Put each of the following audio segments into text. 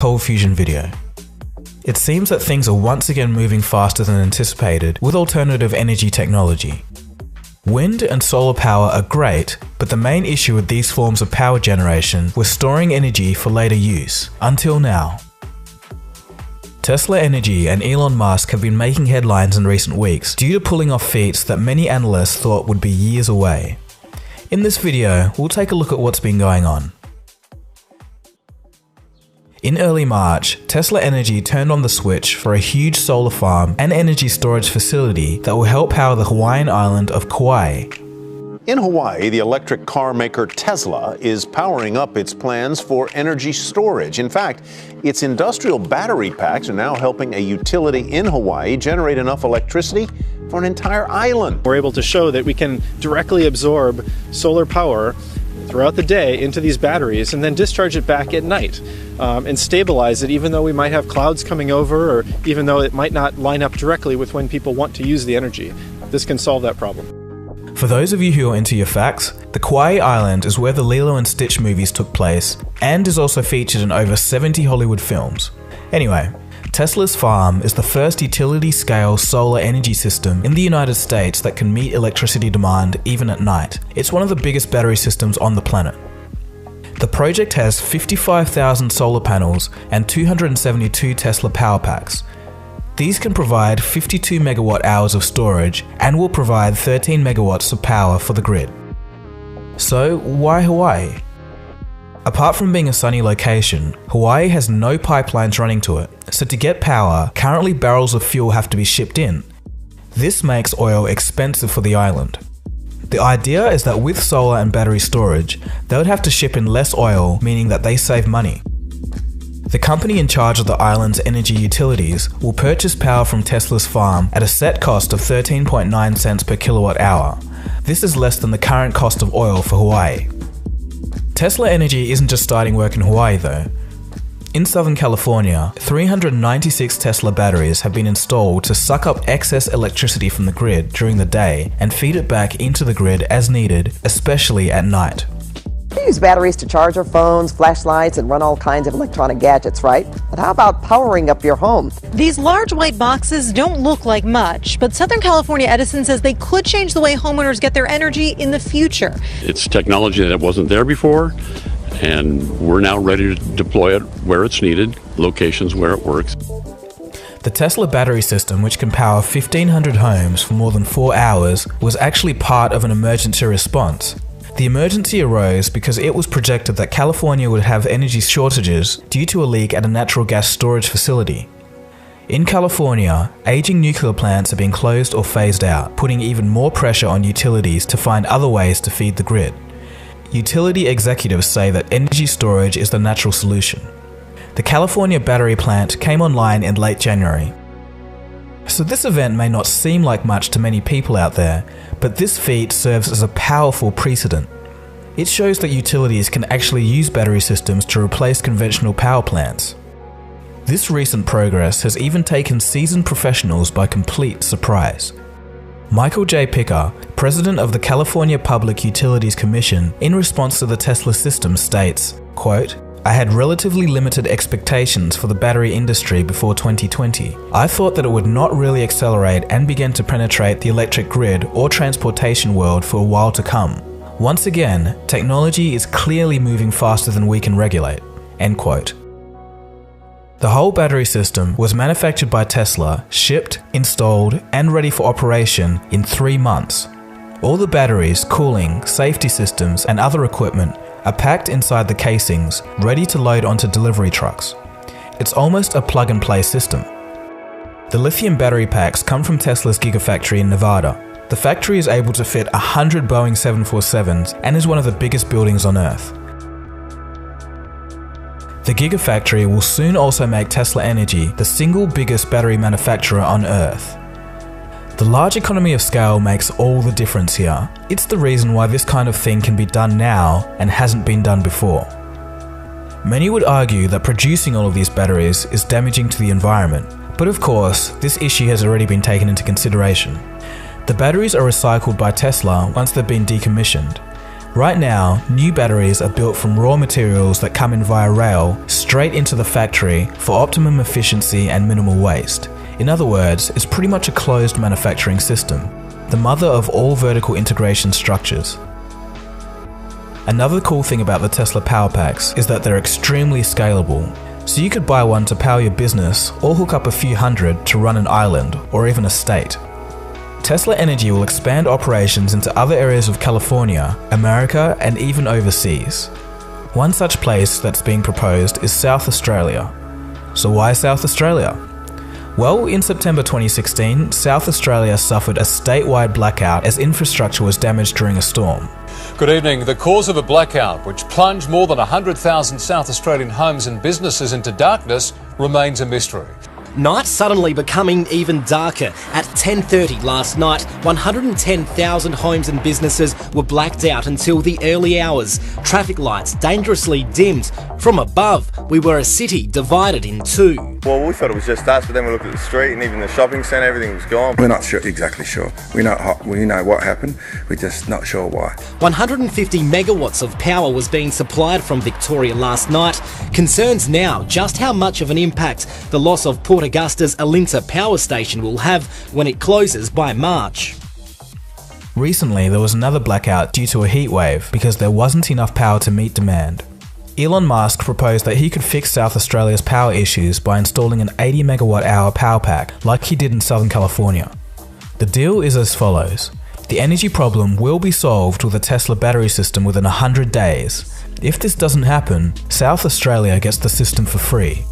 cold fusion video. It seems that things are once again moving faster than anticipated with alternative energy technology. Wind and solar power are great, but the main issue with these forms of power generation was storing energy for later use, until now. Tesla Energy and Elon Musk have been making headlines in recent weeks due to pulling off feats that many analysts thought would be years away. In this video, we'll take a look at what's been going on. In early March, Tesla Energy turned on the switch for a huge solar farm and energy storage facility that will help power the Hawaiian island of Kauai. In Hawaii, the electric car maker Tesla is powering up its plans for energy storage. In fact, its industrial battery packs are now helping a utility in Hawaii generate enough electricity for an entire island. We're able to show that we can directly absorb solar power throughout the day into these batteries and then discharge it back at night and stabilize it, even though we might have clouds coming over or even though it might not line up directly with when people want to use the energy. This can solve that problem. For those of you who are into your facts, the Kauai Island is where the Lilo and Stitch movies took place and is also featured in over 70 Hollywood films. Anyway, Tesla's farm is the first utility-scale solar energy system in the United States that can meet electricity demand even at night. It's one of the biggest battery systems on the planet. The project has 55,000 solar panels and 272 Tesla PowerPacks. These can provide 52 megawatt hours of storage and will provide 13 megawatts of power for the grid. So why Hawaii? Apart from being a sunny location, Hawaii has no pipelines running to it, so to get power, currently barrels of fuel have to be shipped in. This makes oil expensive for the island. The idea is that with solar and battery storage, they would have to ship in less oil, meaning that they save money. The company in charge of the island's energy utilities will purchase power from Tesla's farm at a set cost of 13.9 cents per kilowatt hour. This is less than the current cost of oil for Hawaii. Tesla Energy isn't just starting work in Hawaii though. In Southern California, 396 Tesla batteries have been installed to suck up excess electricity from the grid during the day and feed it back into the grid as needed, especially at night. We use batteries to charge our phones, flashlights, and run all kinds of electronic gadgets, right? But how about powering up your home? These large white boxes don't look like much, but Southern California Edison says they could change the way homeowners get their energy in the future. It's technology that wasn't there before, and we're now ready to deploy it where it's needed, locations where it works. The Tesla battery system, which can power 1,500 homes for more than 4 hours, was actually part of an emergency response. The emergency arose because it was projected that California would have energy shortages due to a leak at a natural gas storage facility. In California, aging nuclear plants are being closed or phased out, putting even more pressure on utilities to find other ways to feed the grid. Utility executives say that energy storage is the natural solution. The California battery plant came online in late January. So this event may not seem like much to many people out there, but this feat serves as a powerful precedent. It shows that utilities can actually use battery systems to replace conventional power plants. This recent progress has even taken seasoned professionals by complete surprise. Michael J. Picker, president of the California Public Utilities Commission, in response to the Tesla system states, quote, "I had relatively limited expectations for the battery industry before 2020. I thought that it would not really accelerate and begin to penetrate the electric grid or transportation world for a while to come. Once again, technology is clearly moving faster than we can regulate." End quote. The whole battery system was manufactured by Tesla, shipped, installed, and ready for operation in 3 months. All the batteries, cooling, safety systems, and other equipment are packed inside the casings, ready to load onto delivery trucks. It's almost a plug-and-play system. The lithium battery packs come from Tesla's Gigafactory in Nevada. The factory is able to fit 100 Boeing 747s and is one of the biggest buildings on Earth. The Gigafactory will soon also make Tesla Energy the single biggest battery manufacturer on Earth. The large economy of scale makes all the difference here. It's the reason why this kind of thing can be done now and hasn't been done before. Many would argue that producing all of these batteries is damaging to the environment, but of course, this issue has already been taken into consideration. The batteries are recycled by Tesla once they've been decommissioned. Right now, new batteries are built from raw materials that come in via rail straight into the factory for optimum efficiency and minimal waste. In other words, it's pretty much a closed manufacturing system, the mother of all vertical integration structures. Another cool thing about the Tesla Powerpacks is that they're extremely scalable. So you could buy one to power your business or hook up a few hundred to run an island or even a state. Tesla Energy will expand operations into other areas of California, America, and even overseas. One such place that's being proposed is South Australia. So why South Australia? Well, in September 2016, South Australia suffered a statewide blackout as infrastructure was damaged during a storm. Good evening. The cause of a blackout, which plunged more than 100,000 South Australian homes and businesses into darkness, remains a mystery. Night suddenly becoming even darker. At 10:30 last night, 110,000 homes and businesses were blacked out until the early hours. Traffic lights dangerously dimmed. From above, we were a city divided in two. Well, we thought it was just us, but then we looked at the street and even the shopping centre, everything was gone. We're not exactly sure. We know what happened, we're just not sure why. 150 megawatts of power was being supplied from Victoria last night. Concerns now just how much of an impact the loss of Port Augusta's Alinta power station will have when it closes by March. Recently, there was another blackout due to a heat wave because there wasn't enough power to meet demand. Elon Musk proposed that he could fix South Australia's power issues by installing an 80 megawatt hour power pack like he did in Southern California. The deal is as follows. The energy problem will be solved with a Tesla battery system within 100 days. If this doesn't happen, South Australia gets the system for free.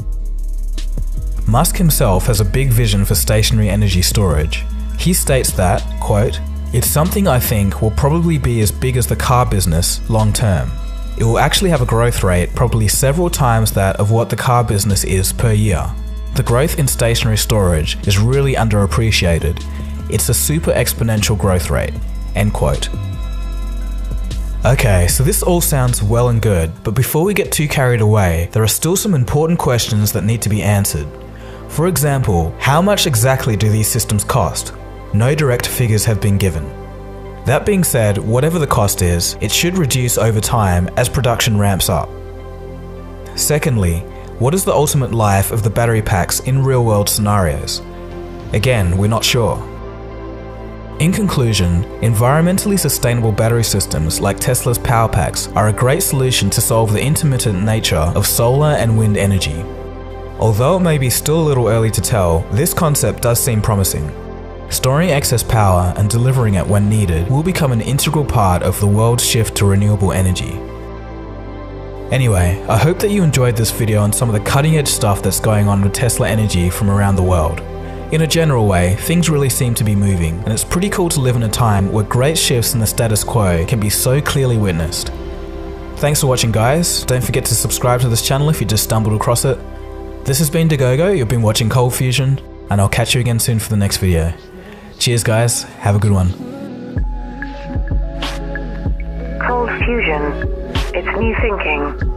Musk himself has a big vision for stationary energy storage. He states that, quote, "It's something I think will probably be as big as the car business long term. It will actually have a growth rate probably several times that of what the car business is per year. The growth in stationary storage is really underappreciated. It's a super exponential growth rate." End quote. Okay, so this all sounds well and good, but before we get too carried away, there are still some important questions that need to be answered. For example, how much exactly do these systems cost? No direct figures have been given. That being said, whatever the cost is, it should reduce over time as production ramps up. Secondly, what is the ultimate life of the battery packs in real-world scenarios? Again, we're not sure. In conclusion, environmentally sustainable battery systems like Tesla's Powerpacks are a great solution to solve the intermittent nature of solar and wind energy. Although it may be still a little early to tell, this concept does seem promising. Storing excess power and delivering it when needed will become an integral part of the world's shift to renewable energy. Anyway, I hope that you enjoyed this video on some of the cutting-edge stuff that's going on with Tesla Energy from around the world. In a general way, things really seem to be moving, and it's pretty cool to live in a time where great shifts in the status quo can be so clearly witnessed. Thanks for watching, guys. Don't forget to subscribe to this channel if you just stumbled across it. This has been Dagogo, you've been watching Cold Fusion, and I'll catch you again soon for the next video. Cheers guys, have a good one. Cold Fusion. It's new thinking.